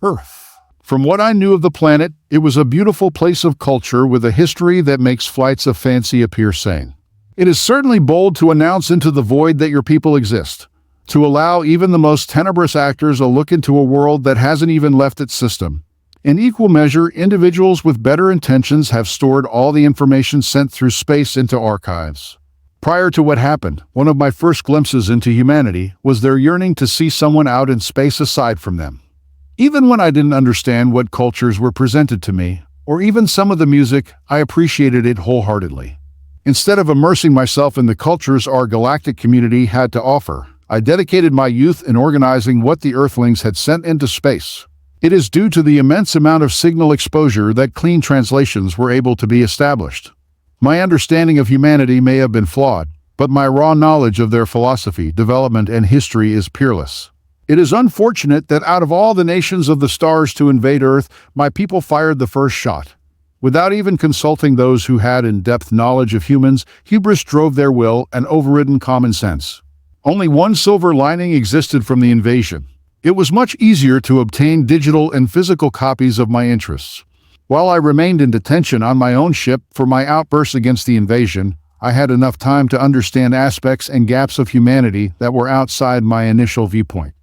Earth. From what I knew of the planet, it was a beautiful place of culture with a history that makes flights of fancy appear sane. It is certainly bold to announce into the void that your people exist, to allow even the most tenebrous actors a look into a world that hasn't even left its system. In equal measure, individuals with better intentions have stored all the information sent through space into archives. Prior to what happened, one of my first glimpses into humanity was their yearning to see someone out in space aside from them. Even when I didn't understand what cultures were presented to me, or even some of the music, I appreciated it wholeheartedly. Instead of immersing myself in the cultures our galactic community had to offer, I dedicated my youth in organizing what the Earthlings had sent into space. It is due to the immense amount of signal exposure that clean translations were able to be established. My understanding of humanity may have been flawed, but my raw knowledge of their philosophy, development, and history is peerless. It is unfortunate that out of all the nations of the stars to invade Earth, my people fired the first shot. Without even consulting those who had in-depth knowledge of humans, hubris drove their will and overridden common sense. Only one silver lining existed from the invasion. It was much easier to obtain digital and physical copies of my interests. While I remained in detention on my own ship for my outbursts against the invasion, I had enough time to understand aspects and gaps of humanity that were outside my initial viewpoint.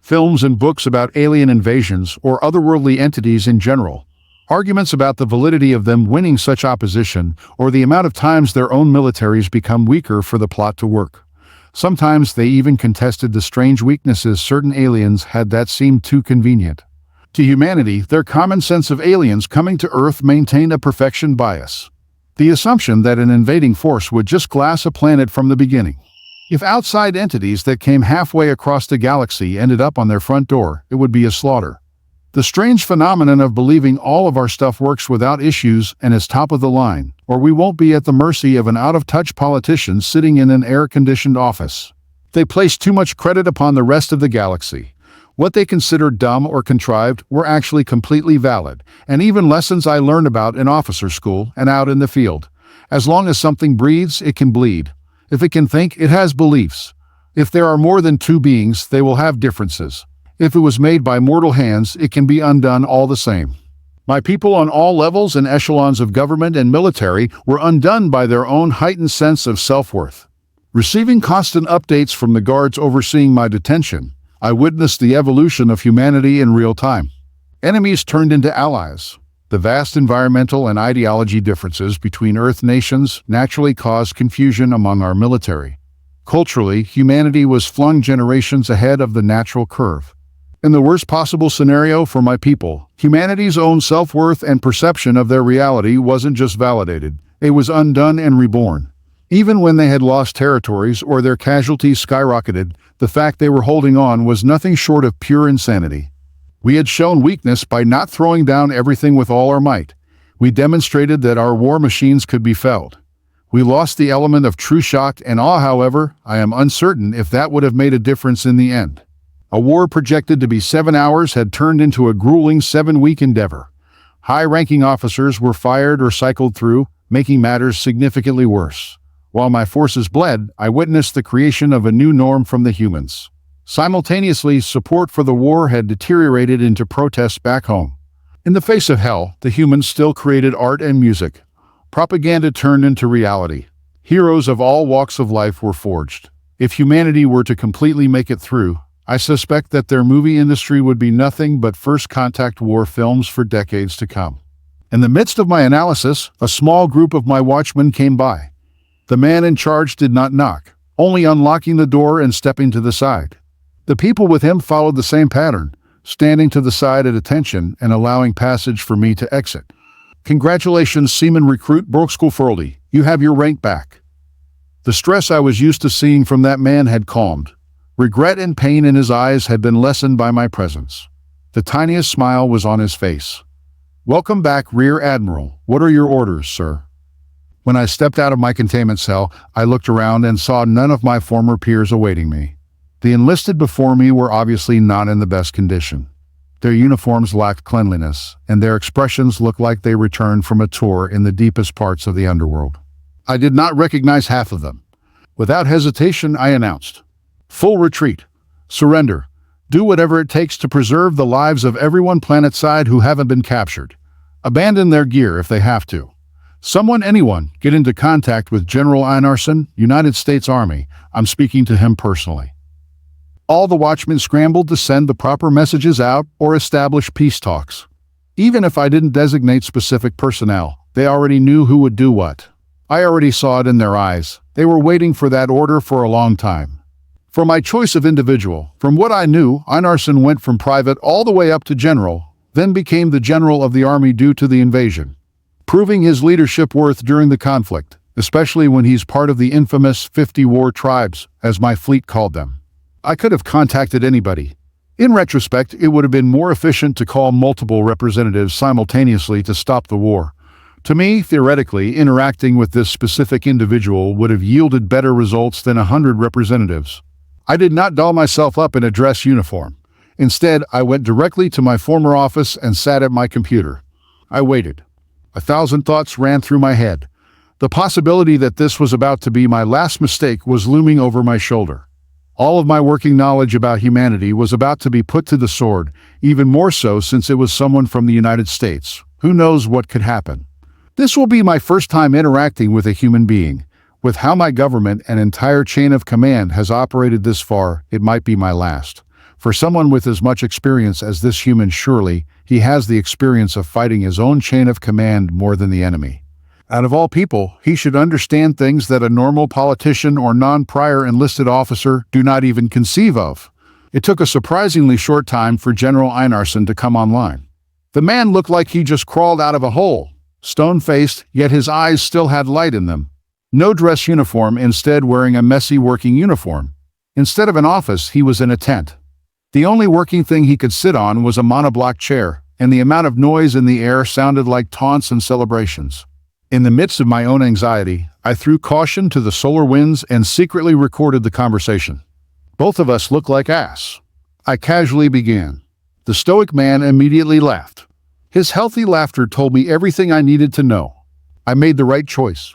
Films and books about alien invasions or otherworldly entities in general, arguments about the validity of them winning such opposition, or the amount of times their own militaries become weaker for the plot to work. Sometimes they even contested the strange weaknesses certain aliens had that seemed too convenient. To humanity, their common sense of aliens coming to Earth maintained a perfection bias. The assumption that an invading force would just glass a planet from the beginning. If outside entities that came halfway across the galaxy ended up on their front door, it would be a slaughter. The strange phenomenon of believing all of our stuff works without issues and is top of the line, or we won't be at the mercy of an out-of-touch politician sitting in an air-conditioned office. They placed too much credit upon the rest of the galaxy. What they considered dumb or contrived were actually completely valid, and even lessons I learned about in officer school and out in the field. As long as something breathes, it can bleed. If it can think, it has beliefs. If there are more than two beings, they will have differences. If it was made by mortal hands, it can be undone all the same. My people on all levels and echelons of government and military were undone by their own heightened sense of self-worth. Receiving constant updates from the guards overseeing my detention, I witnessed the evolution of humanity in real time. Enemies turned into allies. The vast environmental and ideology differences between Earth nations naturally caused confusion among our military. Culturally, humanity was flung generations ahead of the natural curve. In the worst possible scenario for my people, humanity's own self-worth and perception of their reality wasn't just validated, it was undone and reborn. Even when they had lost territories or their casualties skyrocketed, the fact they were holding on was nothing short of pure insanity. We had shown weakness by not throwing down everything with all our might. We demonstrated that our war machines could be felled. We lost the element of true shock and awe, however, I am uncertain if that would have made a difference in the end. A war projected to be 7 hours had turned into a grueling 7-week endeavor. High-ranking officers were fired or cycled through, making matters significantly worse. While my forces bled, I witnessed the creation of a new norm from the humans. Simultaneously, support for the war had deteriorated into protests back home. In the face of hell, the humans still created art and music. Propaganda turned into reality. Heroes of all walks of life were forged. If humanity were to completely make it through, I suspect that their movie industry would be nothing but first-contact war films for decades to come. In the midst of my analysis, a small group of my watchmen came by. The man in charge did not knock, only unlocking the door and stepping to the side. The people with him followed the same pattern, standing to the side at attention and allowing passage for me to exit. Congratulations, Seaman Recruit Brokskulfurldy, you have your rank back. The stress I was used to seeing from that man had calmed. Regret and pain in his eyes had been lessened by my presence. The tiniest smile was on his face. Welcome back, Rear Admiral. What are your orders, sir? When I stepped out of my containment cell, I looked around and saw none of my former peers awaiting me. The enlisted before me were obviously not in the best condition. Their uniforms lacked cleanliness, and their expressions looked like they returned from a tour in the deepest parts of the underworld. I did not recognize half of them. Without hesitation, I announced, "Full retreat. Surrender. Do whatever it takes to preserve the lives of everyone planetside who haven't been captured. Abandon their gear if they have to. Anyone, get into contact with General Einarsson, United States Army. I'm speaking to him personally. All the watchmen scrambled to send the proper messages out or establish peace talks. Even if I didn't designate specific personnel, they already knew who would do what. I already saw it in their eyes. They were waiting for that order for a long time. For my choice of individual, from what I knew, Einarsson went from private all the way up to general, then became the general of the army due to the invasion, proving his leadership worth during the conflict, especially when he's part of the infamous 50 war tribes, as my fleet called them. I could have contacted anybody. In retrospect, it would have been more efficient to call multiple representatives simultaneously to stop the war. To me, theoretically, interacting with this specific individual would have yielded better results than 100 representatives. I did not doll myself up in a dress uniform. Instead, I went directly to my former office and sat at my computer. I waited. 1,000 thoughts ran through my head. The possibility that this was about to be my last mistake was looming over my shoulder. All of my working knowledge about humanity was about to be put to the sword, even more so since it was someone from the United States. Who knows what could happen? This will be my first time interacting with a human being. With how my government and entire chain of command has operated this far, it might be my last. For someone with as much experience as this human, surely, he has the experience of fighting his own chain of command more than the enemy. Out of all people, he should understand things that a normal politician or non-prior enlisted officer do not even conceive of. It took a surprisingly short time for General Einarsson to come online. The man looked like he just crawled out of a hole, stone-faced, yet his eyes still had light in them. No dress uniform, instead wearing a messy working uniform. Instead of an office, he was in a tent. The only working thing he could sit on was a monoblock chair, and the amount of noise in the air sounded like taunts and celebrations. In the midst of my own anxiety, I threw caution to the solar winds and secretly recorded the conversation. Both of us look like ass. I casually began. The stoic man immediately laughed. His healthy laughter told me everything I needed to know. I made the right choice.